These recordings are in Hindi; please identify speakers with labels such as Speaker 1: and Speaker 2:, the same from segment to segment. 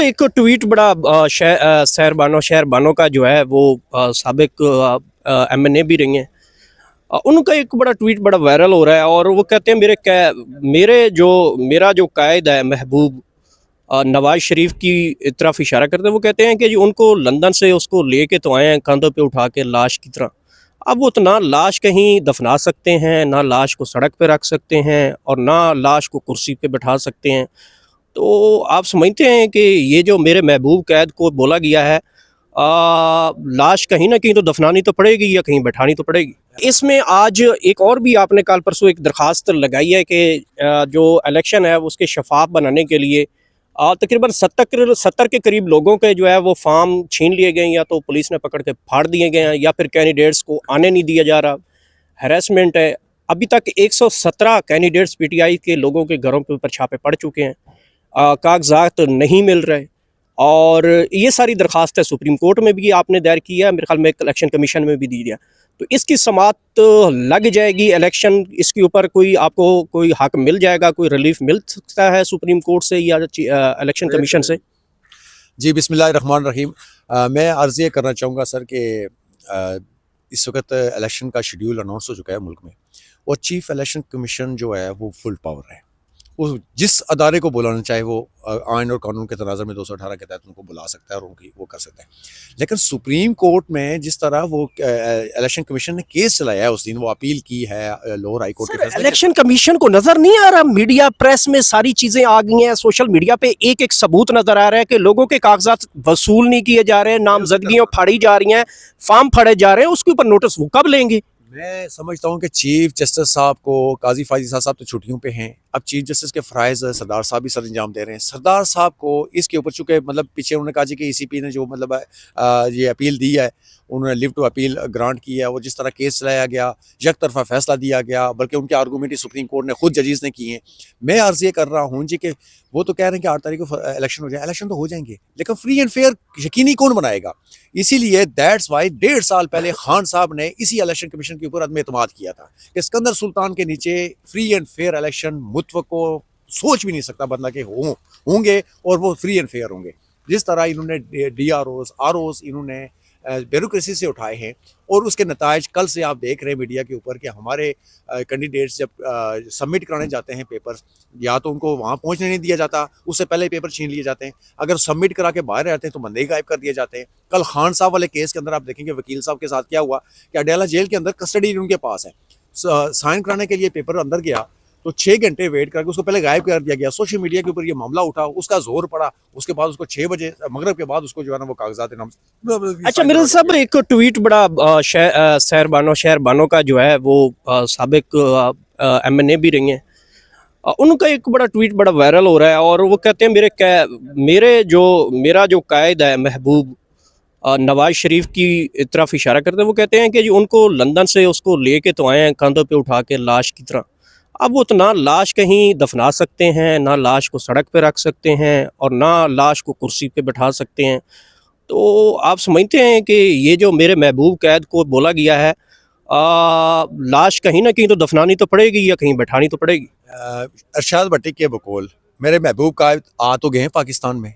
Speaker 1: एक ट्वीट बड़ा शहरबानो का जो है वो साबिक एमएनए भी रही हैं। उनका एक बड़ा ट्वीट बड़ा वायरल हो रहा है और वो कहते हैं मेरा जो कायद है महबूब, नवाज शरीफ की तरफ इशारा करते हैं। वो कहते हैं कि जी उनको लंदन से उसको लेके तो आए हैं कंधों पे उठा के लाश की तरह। अब वो तो ना लाश कहीं दफना सकते हैं, ना लाश को सड़क पे रख सकते हैं और ना लाश को कुर्सी पे बैठा सकते हैं। तो आप समझते हैं कि ये जो मेरे महबूब कैद को बोला गया है, लाश कहीं ना कहीं तो दफनानी तो पड़ेगी या कहीं बैठानी तो पड़ेगी। इसमें आज एक और भी आपने कल परसों एक दरख्वास्त लगाई है कि जो इलेक्शन है उसके शफाफ बनाने के लिए तकरीबन 70 के करीब लोगों के जो है वो फार्म छीन लिए गए, या तो पुलिस ने पकड़ के फाड़ दिए गए हैं या फिर कैंडिडेट्स को आने नहीं दिया जा रहा। हैरेसमेंट है। अभी तक 117 कैंडिडेट्स पीटीआई के लोगों के घरों के ऊपर छापे पड़ चुके हैं, कागजात नहीं मिल रहे। और ये सारी दरख्वास्त है सुप्रीम कोर्ट में भी आपने दायर की है, मेरे ख्याल में इलेक्शन कमीशन में भी दी दिया। तो इसकी समाअत लग जाएगी इलेक्शन, इसके ऊपर कोई आपको कोई हक मिल जाएगा, कोई रिलीफ मिल सकता है सुप्रीम कोर्ट से या इलेक्शन कमीशन से?
Speaker 2: जी, बिस्मिल्लाहिर्रहमानिर्रहीम। मैं अर्ज़ ये करना चाहूँगा सर कि इस वक्त इलेक्शन का शेड्यूल अनाउंस हो चुका है मुल्क में, और चीफ इलेक्शन कमीशन जो है वो फुल पावर है। वो जिस अदारे को बुलाना चाहे वो आइन और कानून के तनाज़र में 218 के तहत उनको बुला सकता है और उनकी वो कर सकता है। लेकिन सुप्रीम कोर्ट में जिस तरह वो इलेक्शन कमीशन ने केस चलाया है, उस दिन वो अपील की है लोअर हाई कोर्ट के फैसले।
Speaker 1: इलेक्शन कमीशन को नजर नहीं आ रहा, मीडिया प्रेस में सारी चीजें आ गई हैं, सोशल मीडिया पे एक एक सबूत नजर आ रहा है कि लोगों के कागजात वसूल नहीं किए जा रहे, नामजदगियां फाड़ी जा रही हैं, फार्म फाड़े जा रहे हैं, उसके ऊपर नोटिस वो कब लेंगे?
Speaker 2: मैं समझता हूँ कि चीफ जस्टिस साहब को, काजी फायजी साहब तो छुट्टियों पे हैं, अब चीफ जस्टिस के फ़राइज़ सरदार साहब भी सर अंजाम दे रहे हैं। सरदार साहब को इसके ऊपर चूँकि मतलब पीछे उन्होंने कहा जी कि ईसीपी ने जो मतलब ये अपील दी है, उन्होंने लिव टू अपील ग्रांट की है, वो जिस तरह केस चलाया गया, एक तरफा फैसला दिया गया, बल्कि उनके आर्गूमेंट सुप्रीम कोर्ट ने खुद जजीज़ ने किए हैं। मैं अर्ज़ ये कर रहा हूँ जी कि वो तो कह रहे हैं कि 8 तारीख को इलेक्शन हो जाए, इलेक्शन तो हो जाएंगे, लेकिन फ्री एंड फेयर यकीनी कौन बनाएगा? इसीलिए दैट्स वाई 1.5 साल पहले खान साहब ने इसी इलेक्शन कमीशन के ऊपर अदम एतमाद किया था कि सिकंदर सुल्तान के नीचे फ्री एंड फेयर इलेक्शन मुतवक्को को सोच भी नहीं सकता बंदा के होंगे और वो फ्री एंड फेयर होंगे। जिस तरह इन्होंने DROs ROs इन्होंने ब्यूरोक्रेसी से उठाए हैं, और उसके नतायज कल से आप देख रहे हैं मीडिया के ऊपर कि हमारे कैंडिडेट्स जब सबमिट कराने जाते हैं पेपर्स, या तो उनको वहाँ पहुँचने नहीं दिया जाता, उससे पहले पेपर छीन लिए जाते हैं। अगर सबमिट करा के बाहर रहते हैं तो बंदे ही गायब कर दिए जाते हैं। कल खान साहब वाले केस के अंदर आप देखेंगे वकील साहब के साथ क्या हुआ कि अडयाला जेल के अंदर कस्टडी उनके पास है, साइन कराने के लिए पेपर अंदर गया तो 6 घंटे वेट करके उसको पहले गायब कर दिया गया। सोशल मीडिया के ऊपर ये मामला उठा, उसका जोर पड़ा, उसके बाद उसको 6 बजे मगरिब के बाद उसको जो है ना वो कागजात नाम।
Speaker 1: अच्छा मिर्जा साहब, एक ट्वीट बड़ा शहरबानो का जो है वो साबिक एमएनए भी रही हैं। उनका एक बड़ा ट्वीट बड़ा वायरल हो रहा है और वो कहते हैं मेरा जो कायद है महबूब, नवाज शरीफ की तरफ इशारा करते हैं। वो कहते हैं कि जी उनको लंदन से उसको लेके तो आए हैं कंधों पे उठा के लाश की तरह। अब वो तो ना लाश कहीं दफना सकते हैं, ना लाश को सड़क पे रख सकते हैं और ना लाश को कुर्सी पे बैठा सकते हैं। तो आप समझते हैं कि ये जो मेरे महबूब कैद को बोला गया है, लाश कहीं ना कहीं तो दफनानी तो पड़ेगी या कहीं बैठानी तो पड़ेगी।
Speaker 2: अरशाद भट्टी के बकौल मेरे महबूब कायद आ तो गए हैं पाकिस्तान में,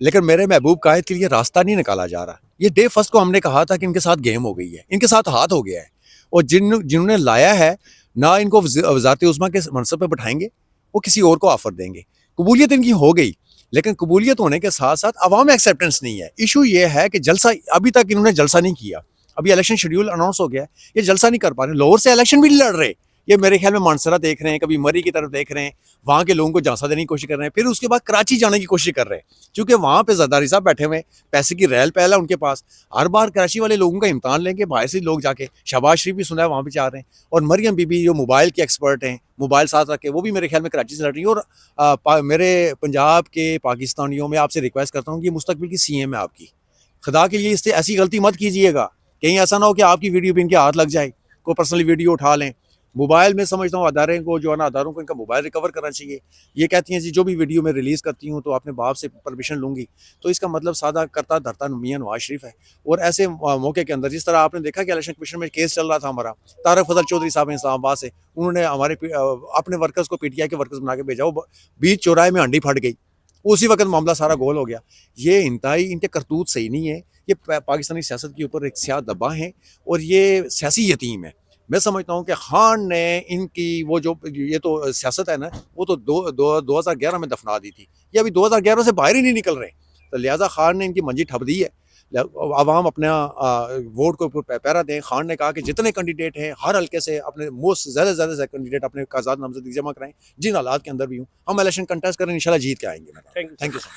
Speaker 2: लेकिन मेरे महबूब कायद के लिए रास्ता नहीं निकाला जा रहा। ये डे फर्स्ट को हमने कहा था कि इनके साथ गेम हो गई है, इनके साथ हाथ हो गया है, और जिन्होंने लाया है ना इनको वज़ारत उज़्मा के मनसब पे बैठाएंगे, वो किसी और को ऑफर देंगे। कबूलियत इनकी हो गई, लेकिन कबूलियत होने के साथ साथ अवाम में एक्सेप्टेंस नहीं है। इशू ये है कि जलसा, अभी तक इन्होंने जलसा नहीं किया। अभी इलेक्शन शेड्यूल अनाउंस हो गया है, ये जलसा नहीं कर पा रहे, लाहौर से इलेक्शन भी नहीं लड़ रहे। ये मेरे ख्याल में मानसरा देख रहे हैं, कभी मरी की तरफ देख रहे हैं, वहाँ के लोगों को झांसा देने की कोशिश कर रहे हैं, फिर उसके बाद कराची जाने की कोशिश कर रहे हैं, क्योंकि वहाँ पे जरदारी साहब बैठे हुए, पैसे की रहल पहल है उनके पास। हर बार कराची वाले लोगों का इम्तान लेंगे, बाहर से लोग जाके, शहबाज शरीफ भी सुना है वहाँ पे जा रहे हैं, और मरियम बीबी जो मोबाइल की एक्सपर्ट हैं, मोबाइल साथ रख के, वो भी मेरे ख्याल में कराची से लड़ रही है। और मेरे पंजाब के पाकिस्तानियों में आपसे रिक्वेस्ट करता हूँ कि मुस्तकबिल की CM है आपकी, खुदा के लिए इससे ऐसी गलती मत कीजिएगा, कहीं ऐसा ना हो कि आपकी वीडियो पे इनके हाथ लग जाए, कोई पर्सनली वीडियो उठा लें। मोबाइल में समझता हूँ अदारे को जो है ना, अदारों को इनका मोबाइल रिकवर करना चाहिए। ये कहती हैं जी जो भी वीडियो मैं रिलीज़ करती हूँ तो अपने बाप से परमिशन लूँगी, तो इसका मतलब सादा करता धरता मियां नवाज शरीफ है। और ऐसे मौके के अंदर जिस तरह आपने देखा कि इलेक्शन कमीशन में केस चल रहा था हमारा, तारक फजल चौधरी साहब इस्लामाबाद से, उन्होंने हमारे अपने वर्कर्स को PTI के वर्कर्स बना के भेजा, वो बीच चौराहे में हंडी फट गई, उसी वक्त मामला सारा गोल हो गया। ये इंतहाई इनके करतूत सही नहीं है। ये पाकिस्तानी सियासत के ऊपर एक स्याह दबा है और ये सियासी यतीम है। मैं समझता हूँ कि खान ने इनकी वो जो ये तो सियासत है ना, वो तो 2011 में दफना दी थी। ये अभी 2011 से बाहर ही नहीं निकल रहे, तो लिहाजा खान ने इनकी मंजी ठप दी है। आवाम अपना वोट को ऊपर पैरा दें। खान ने कहा कि जितने कैंडिडेट हैं हर हल्के से अपने मोस्ट ज़्यादा से कैंडिडेट अपने काजात नामजदगी जमा कराएं, जिन हालात के अंदर भी हूँ। हम इलेक्शन कंटेस्ट करें, इंशाल्लाह जीत के आएंगे।
Speaker 1: Thank you.
Speaker 2: Thank you sir.